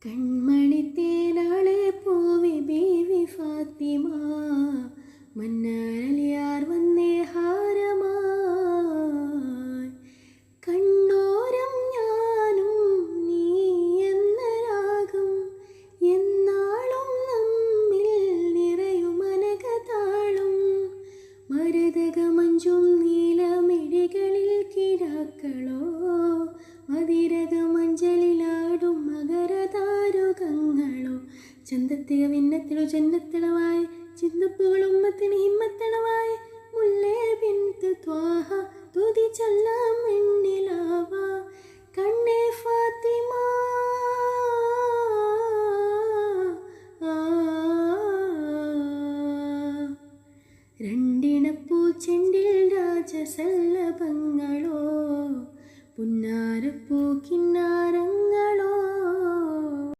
കൺമണി തേനാളെ പോവി ബീവി ഫാത്തിമ മന്നാരലിയാർ വന്നേ ഹാരമായി കണ്ണോരം ഞാനും നീ എന്ന രാഗം എന്നാളും നമ്മിൽ നിറയും അനകതാളം മരതകമഞ്ചും നീലമിഴികളിൽ കിടാക്കളോ മതിരകമഞ്ചലിലാടും മകരതാരുകങ്ങളോ ചന്തത്തിക വിന്നത്തിലോ ജന്നത്തിളവായി ചിന്തപ്പുകൾ ഉമ്മത്തിന് ഹിമ്മത്തിളവായി മുല്ലേ ബിന്ത് ത്വാഹ തുതി ചൊല്ലാം വെണ്ണിലാവ കണ്ണേ ഫാത്തിമ രണ്ടിണപ്പൂച്ചെണ്ടിൽ രാജസല്ലഭങ്ങളോ പുന്നാരപ്പൂ